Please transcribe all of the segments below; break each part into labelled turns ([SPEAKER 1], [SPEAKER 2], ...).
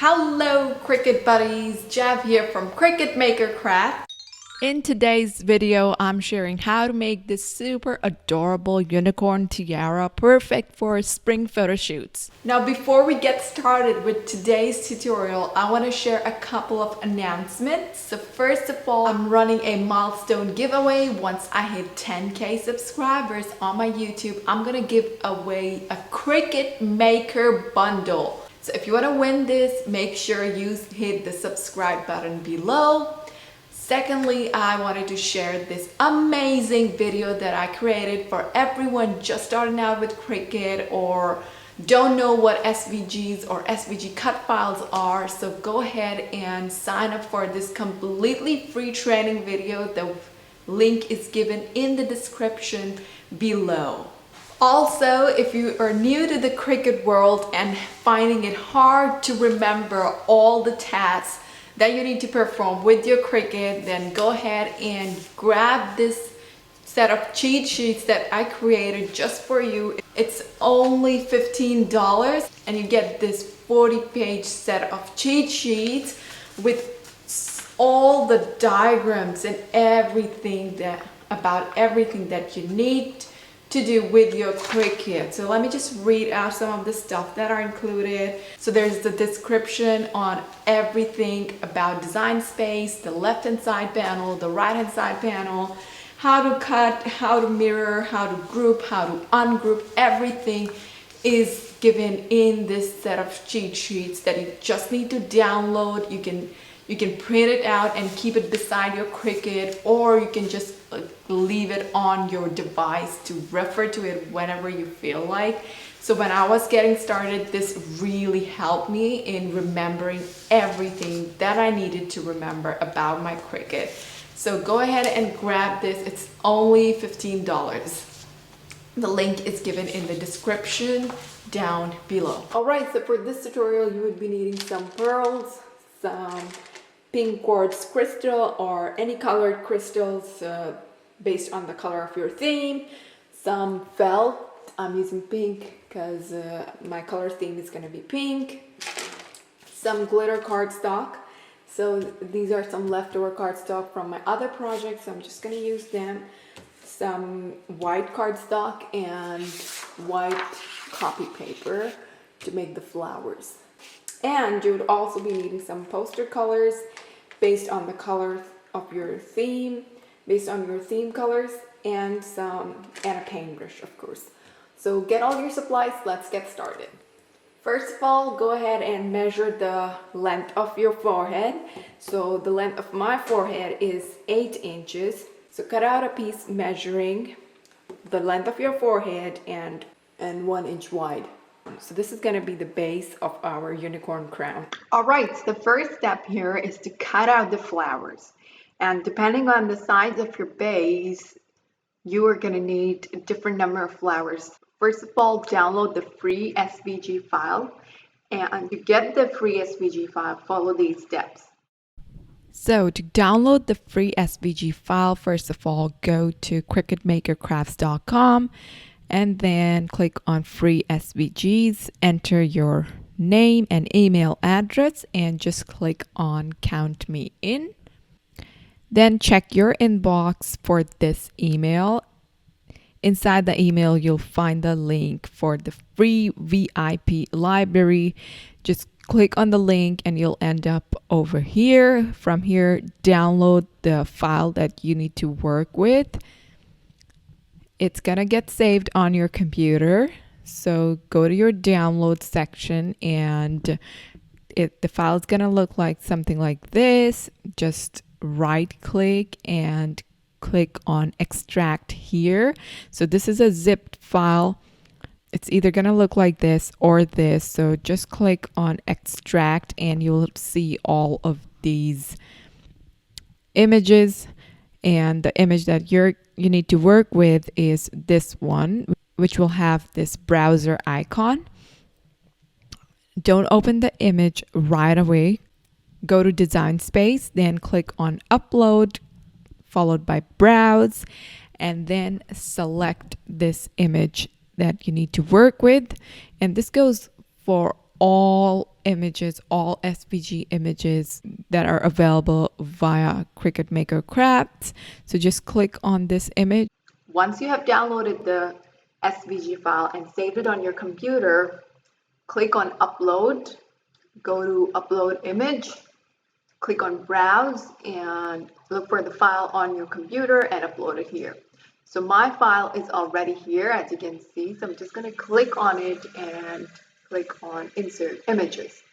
[SPEAKER 1] Hello Cricut buddies, Jeff here from Cricut Maker Craft. In today's video, I'm sharing how to make this super adorable unicorn tiara perfect for spring photo shoots. Now before we get started with today's tutorial, I want to share a couple of announcements. So first of all, I'm running a milestone giveaway. Once I hit 10k subscribers on my YouTube, I'm gonna give away a Cricut Maker bundle. So if you want to win this, make sure you hit the subscribe button below. Secondly, I wanted to share this amazing video that I created for everyone just starting out with Cricut or don't know what SVGs or SVG cut files are. So go ahead and sign up for this completely free training video. The link is given in the description below. Also, if you are new to the Cricut world and finding it hard to remember all the tasks that you need to perform with your Cricut, then go ahead and grab this set of cheat sheets that I created just for you. It's only $15 and you get this 40-page set of cheat sheets with all the diagrams and everything about everything that you need to do with your Cricut. So let me just read out some of the stuff that are included. So there's the description on everything about design space, the left hand side panel, the right hand side panel, how to cut, how to mirror, how to group, how to ungroup. Everything is given in this set of cheat sheets that you just need to download. You can print it out and keep it beside your Cricut, or you can just leave it on your device to refer to it whenever you feel like. So when I was getting started, this really helped me in remembering everything that I needed to remember about my Cricut. So go ahead and grab this. It's only $15. The link is given in the description down below. All right, so for this tutorial, you would be needing some pearls, some pink quartz crystal or any colored crystals based on the color of your theme, some felt. I'm using pink because my color theme is going to be pink, some glitter cardstock. So these are some leftover cardstock from my other projects, so I'm just going to use them. Some white cardstock and white copy paper to make the flowers. And you would also be needing some poster colors based on the color of your theme, based on your theme colors, and a paintbrush, of course. So get all your supplies, let's get started. First of all, go ahead and measure the length of your forehead. So the length of my forehead is 8 inches. So cut out a piece measuring the length of your forehead and 1 inch wide. So this is going to be the base of our unicorn crown. All right, so the first step here is to cut out the flowers. And depending on the size of your base, you are going to need a different number of flowers. First of all, download the free SVG file. And to get the free SVG file, follow these steps. So to download the free SVG file, first of all, go to cricutmakercrafts.com. and then click on free SVGs, enter your name and email address, and just click on count me in. Then check your inbox for this email. Inside the email, you'll find the link for the free VIP library. Just click on the link and you'll end up over here. From here, download the file that you need to work with. It's gonna get saved on your computer. So go to your download section and the file is gonna look like something like this. Just right click and click on extract here. So this is a zipped file. It's either gonna look like this or this. So just click on extract and you'll see all of these images. And the image that you need to work with is this one, which will have this browser icon. Don't open the image right away. Go to design space, then click on upload, followed by browse, and then select this image that you need to work with. And this goes for all images, all SVG images that are available via Cricut Maker Craft. So just click on this image. Once you have downloaded the SVG file and saved it on your computer, click on Upload, go to Upload Image, click on Browse, and look for the file on your computer and upload it here. So my file is already here, as you can see. So I'm just going to click on it and click on Insert Images.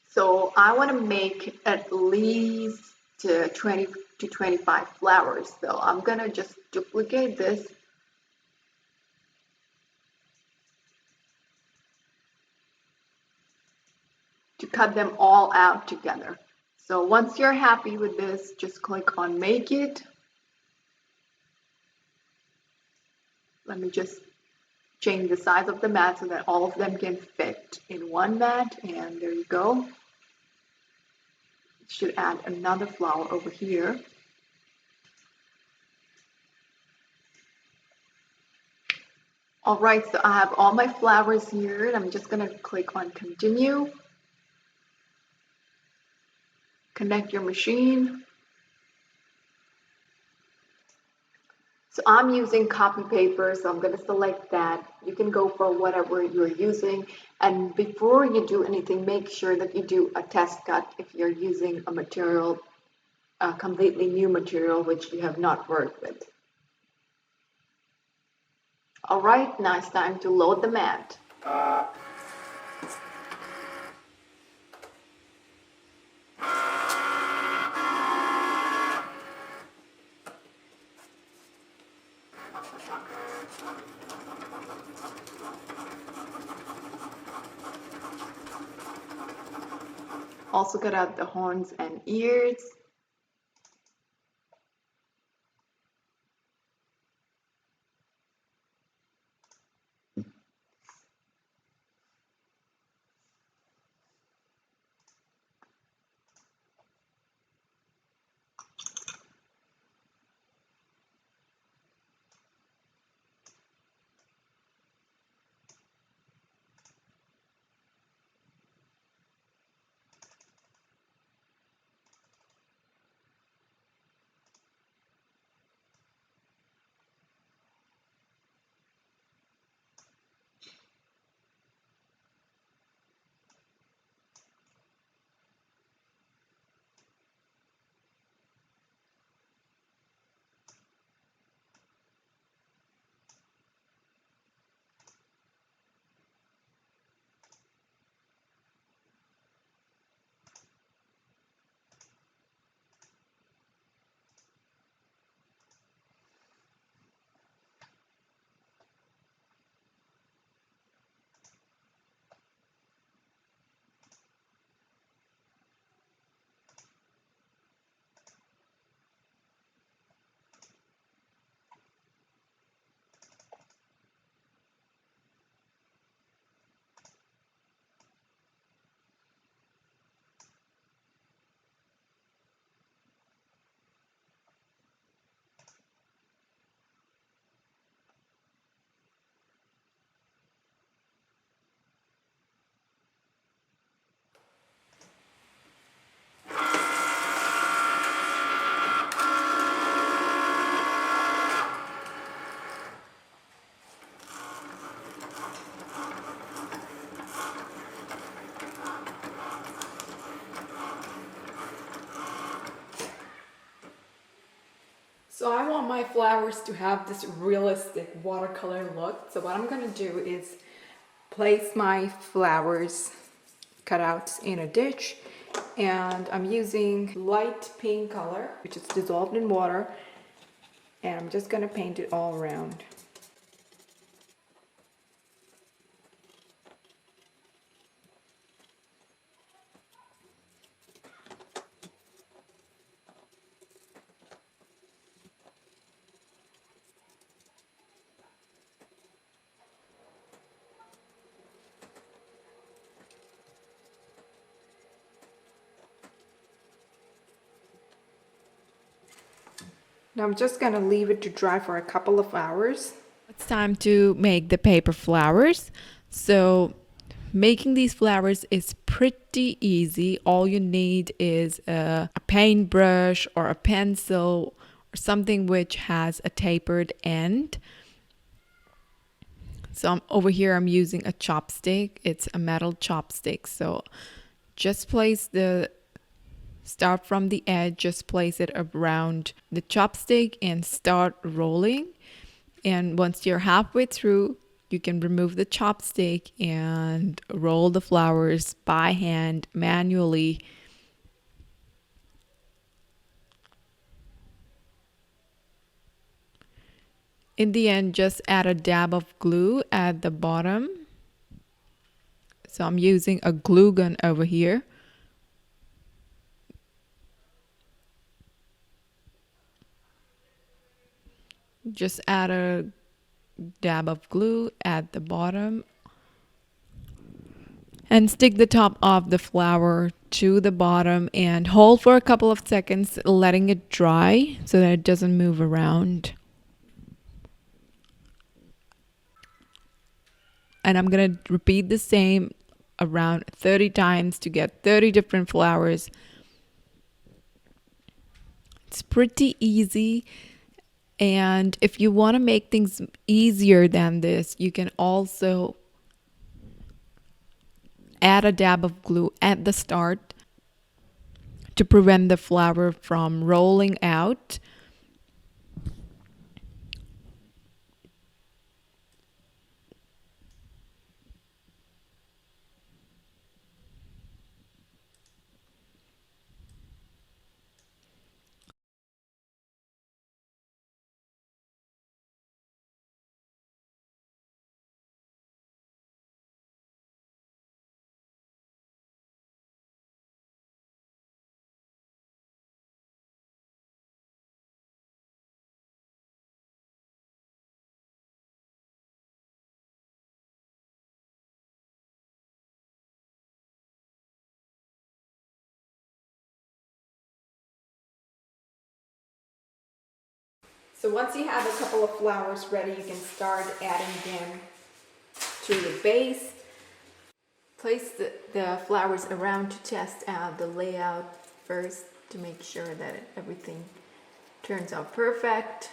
[SPEAKER 1] So I want to make at least 20 to 25 flowers. So I'm going to just duplicate this. To cut them all out together. So once you're happy with this, just click on Make It. Let me just change the size of the mat so that all of them can fit in one mat, and there you go. Should add another flower over here. All right, so I have all my flowers here, and I'm just going to click on Continue. Connect your machine. So I'm using copy paper, so I'm going to select that. You can go for whatever you're using. And before you do anything, make sure that you do a test cut if you're using a material, a completely new material, which you have not worked with. All right, now it's time to load the mat. Also cut out the horns and ears. So I want my flowers to have this realistic watercolor look. So what I'm going to do is place my flowers cutouts in a dish, and I'm using light pink color, which is dissolved in water, and I'm just going to paint it all around. Now I'm just going to leave it to dry for a couple of hours. It's time to make the paper flowers. So Making these flowers is pretty easy. All you need is a paintbrush or a pencil or something which has a tapered end. So over here I'm using a chopstick. It's a metal chopstick. So just start from the edge, just place it around the chopstick and start rolling. And once you're halfway through, you can remove the chopstick and roll the flowers by hand manually. In the end, just add a dab of glue at the bottom. So I'm using a glue gun over here. Just add a dab of glue at the bottom and stick the top of the flower to the bottom and hold for a couple of seconds, letting it dry so that it doesn't move around. And I'm gonna repeat the same around 30 times to get 30 different flowers. It's pretty easy. And if you want to make things easier than this, you can also add a dab of glue at the start to prevent the flower from rolling out. So once you have a couple of flowers ready, you can start adding them to the base. Place the flowers around to test out the layout first to make sure that everything turns out perfect.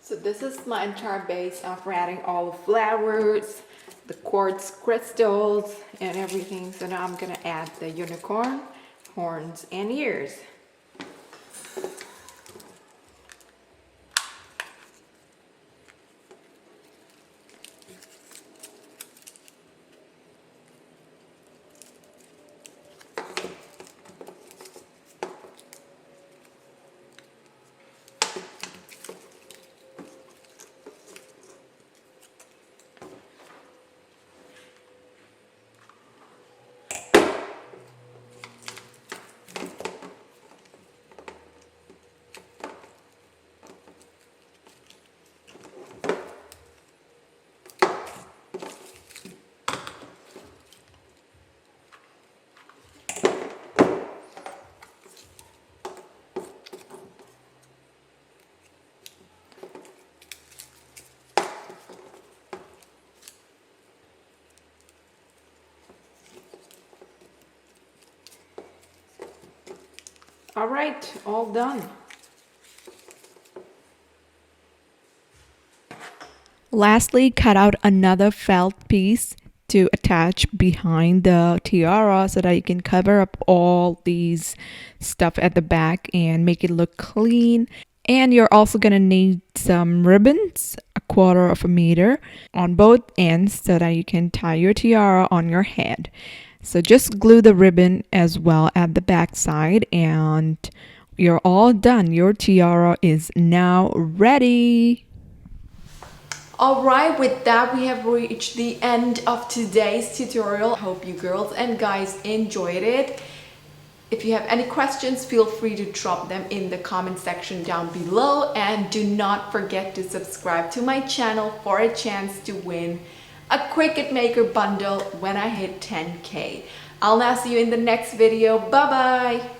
[SPEAKER 1] So this is my entire base after adding all the flowers, the quartz crystals, and everything. So now I'm gonna add the unicorn horns and ears. All right, all done. Lastly, cut out another felt piece to attach behind the tiara so that you can cover up all these stuff at the back and make it look clean. And you're also going to need some ribbons, 1/4 of a meter on both ends so that you can tie your tiara on your head. So just glue the ribbon as well at the back side and you're all done. Your tiara is now ready. Alright, with that we have reached the end of today's tutorial. I hope you girls and guys enjoyed it. If you have any questions, feel free to drop them in the comment section down below, and do not forget to subscribe to my channel for a chance to win a Cricut Maker bundle when I hit 10K. I'll now see you in the next video. Bye bye!